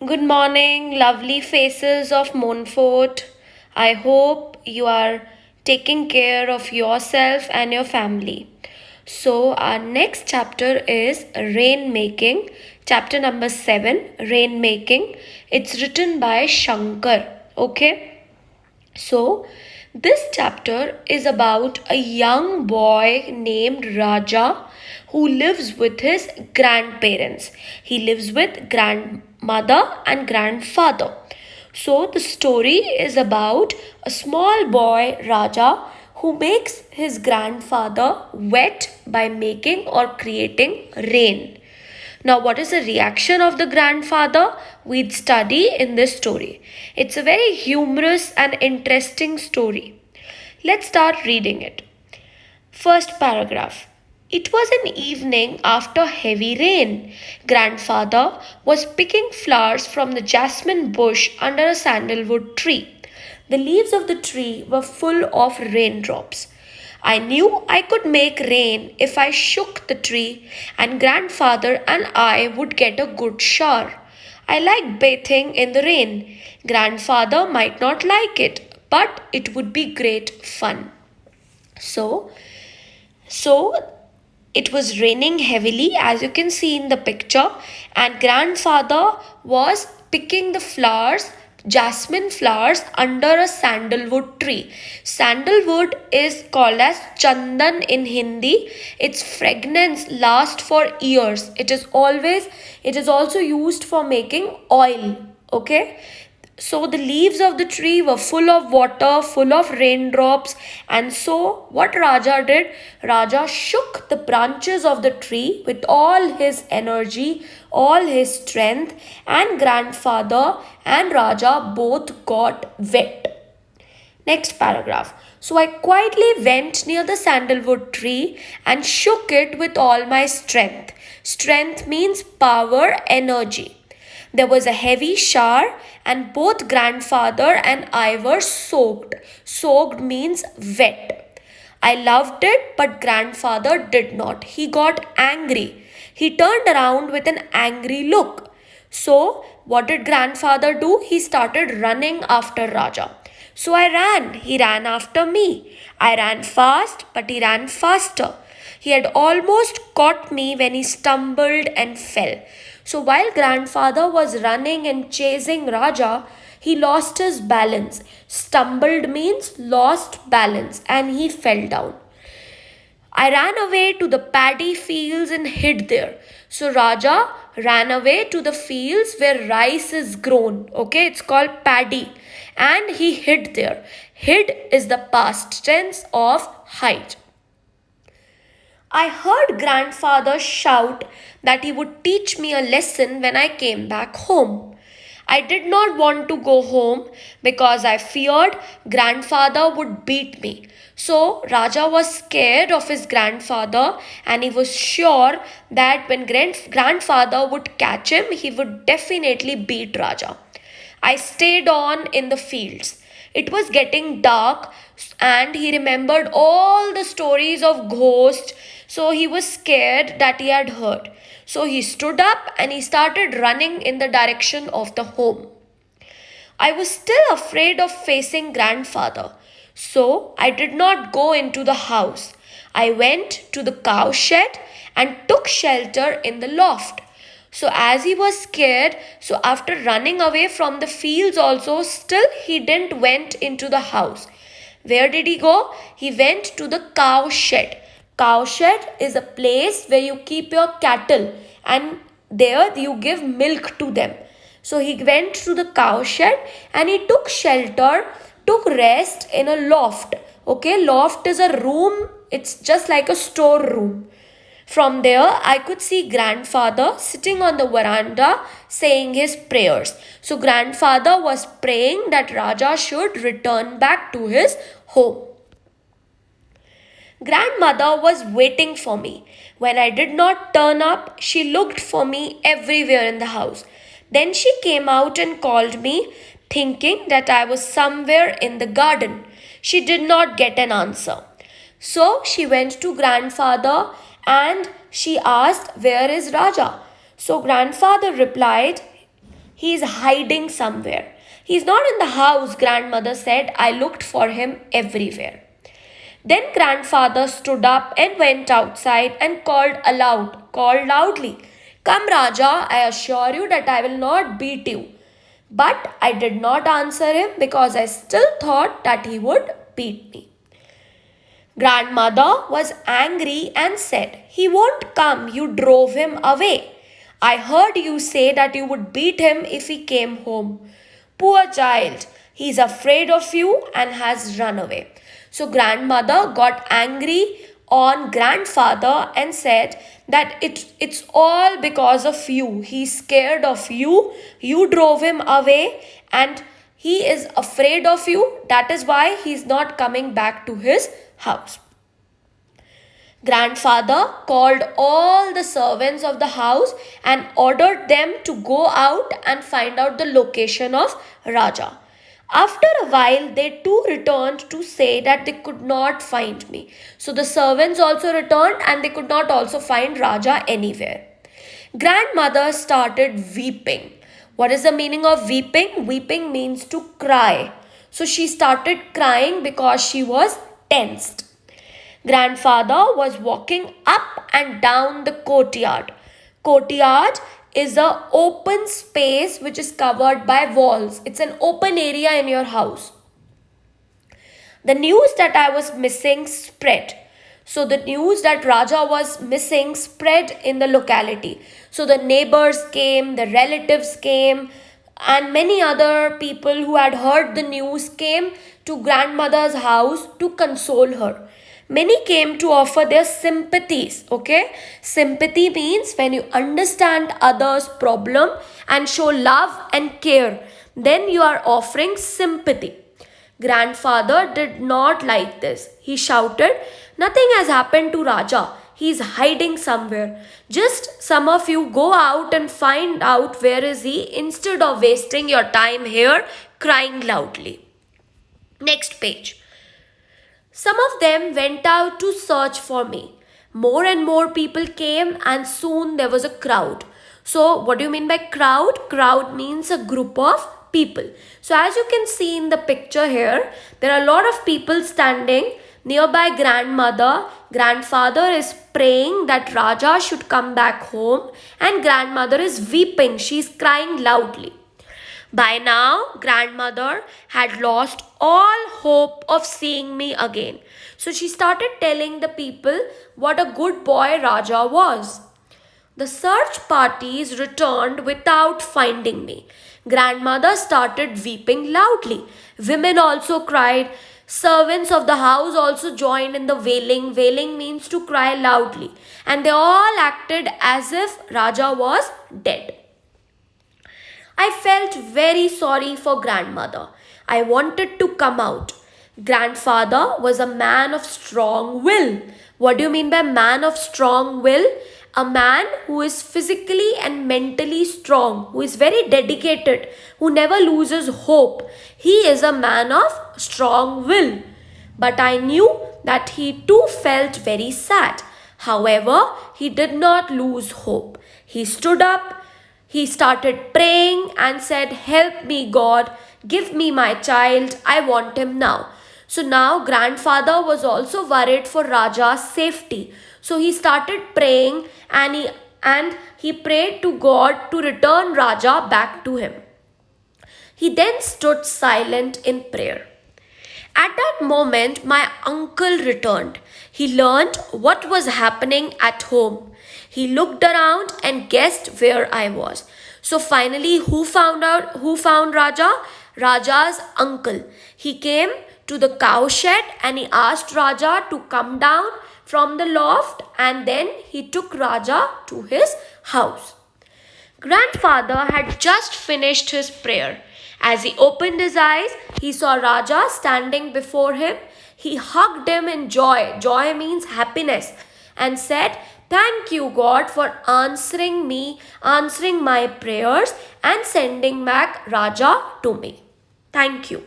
Good morning, lovely faces of Montfort. I hope you are taking care of yourself and your family. So, our next chapter is rainmaking, chapter number 7, rainmaking. It's written by Shankar. Okay, so this chapter is about a young boy named Raja who lives with his grandparents. He lives with grandmother and grandfather. So the story is about a small boy Raja who makes his grandfather wet by making or creating rain. Now, what is the reaction of the grandfather? We'd study in this story. It's a very humorous and interesting story. Let's start reading it. First paragraph. It was an evening after heavy rain. Grandfather was picking flowers from the jasmine bush under a sandalwood tree. The leaves of the tree were full of raindrops. I knew I could make rain if I shook the tree, and grandfather and I would get a good shower. I like bathing in the rain. Grandfather might not like it, but it would be great fun. So, so it was raining heavily, as you can see in the picture, and grandfather was picking the flowers, jasmine flowers, under a sandalwood tree. Sandalwood is called as chandan in Hindi. Its fragrance lasts for years. It is also used for making oil. Okay, so the leaves of the tree were full of water, full of raindrops. And so, what Raja did? Raja shook the branches of the tree with all his energy, all his strength, and grandfather and Raja both got wet. Next paragraph. So I quietly went near the sandalwood tree and shook it with all my strength. Strength means power, energy. There was a heavy shower, and both grandfather and I were soaked. Soaked means wet. I loved it, but grandfather did not. He got angry. He turned around with an angry look. So, what did grandfather do? He started running after Raja. So I ran. He ran after me. I ran fast, but he ran faster. He had almost caught me when he stumbled and fell. So while grandfather was running and chasing Raja, he lost his balance. Stumbled means lost balance, and he fell down. I ran away to the paddy fields and hid there. So Raja ran away to the fields where rice is grown. Okay, it's called paddy. And he hid there. Hid is the past tense of hide. I heard grandfather shout that he would teach me a lesson when I came back home. I did not want to go home because I feared grandfather would beat me. So Raja was scared of his grandfather, and he was sure that when grandfather would catch him, he would definitely beat Raja. I stayed on in the fields. It was getting dark, and he remembered all the stories of ghosts, so he was scared that he had heard. So he stood up and he started running in the direction of the home. I was still afraid of facing grandfather, so I did not go into the house. I went to the cow shed and took shelter in the loft. So as he was scared, so after running away from the fields also, still he didn't went into the house. Where did he go? He went to the cow shed. Cow shed is a place where you keep your cattle, and there you give milk to them. So he went to the cow shed and he took shelter, took rest in a loft. Okay, loft is a room, it's just like a storeroom. From there, I could see grandfather sitting on the veranda saying his prayers. So, grandfather was praying that Raja should return back to his home. Grandmother was waiting for me. When I did not turn up, she looked for me everywhere in the house. Then she came out and called me, thinking that I was somewhere in the garden. She did not get an answer. So she went to grandfather and she asked, "Where is Raja?" So grandfather replied, He is hiding somewhere. He's not in the house, grandmother said. I looked for him everywhere. Then grandfather stood up and went outside and called loudly, Come, Raja, I assure you that I will not beat you. But I did not answer him because I still thought that he would beat me. Grandmother was angry and said, He won't come, you drove him away. I heard you say that you would beat him if he came home. Poor child, he is afraid of you and has run away. So grandmother got angry on grandfather and said that it's all because of you. He's scared of you. You drove him away and he is afraid of you. That is why he's not coming back to his house. Grandfather called all the servants of the house and ordered them to go out and find out the location of Raja. After a while, they too returned to say that they could not find me. So the servants also returned and they could not also find Raja anywhere. Grandmother started weeping. What is the meaning of weeping? Weeping means to cry. So she started crying because she was tensed. Grandfather was walking up and down the courtyard. Courtyard is a open space which is covered by walls. It's an open area in your house. The news that I was missing spread. So the news that Raja was missing spread in the locality. So the neighbors came, the relatives came, and many other people who had heard the news came to grandmother's house to console her. Many came to offer their sympathies. Okay, sympathy means when you understand others' problem and show love and care, then you are offering sympathy. Grandfather did not like this. He shouted, Nothing has happened to Raja. He is hiding somewhere. Just some of you go out and find out where is he instead of wasting your time here crying loudly. Next page. Some of them went out to search for me. More and more people came and soon there was a crowd. So what do you mean by crowd? Crowd means a group of people. So as you can see in the picture here, there are a lot of people standing nearby grandmother. Grandfather is praying that Raja should come back home and grandmother is weeping. She is crying loudly. By now, grandmother had lost all hope of seeing me again. So she started telling the people what a good boy Raja was. The search parties returned without finding me. Grandmother started weeping loudly. Women also cried. Servants of the house also joined in the wailing. Wailing means to cry loudly. And they all acted as if Raja was dead. I felt very sorry for grandmother. I wanted to come out. Grandfather was a man of strong will. What do you mean by man of strong will? A man who is physically and mentally strong, who is very dedicated, who never loses hope. He is a man of strong will. But I knew that he too felt very sad. However, he did not lose hope. He stood up. He started praying and said, Help me, God. Give me my child. I want him now. So now grandfather was also worried for Raja's safety. So he started praying and he prayed to God to return Raja back to him. He then stood silent in prayer. At that moment, my uncle returned. He learned what was happening at home. He looked around and guessed where I was. So finally, who found Raja? Raja's uncle. He came to the cow shed and he asked Raja to come down from the loft and then he took Raja to his house. Grandfather had just finished his prayer. As he opened his eyes, he saw Raja standing before him. He hugged him in joy. Joy means happiness. And said, Thank you, God, for answering my prayers and sending back Raja to me. Thank you.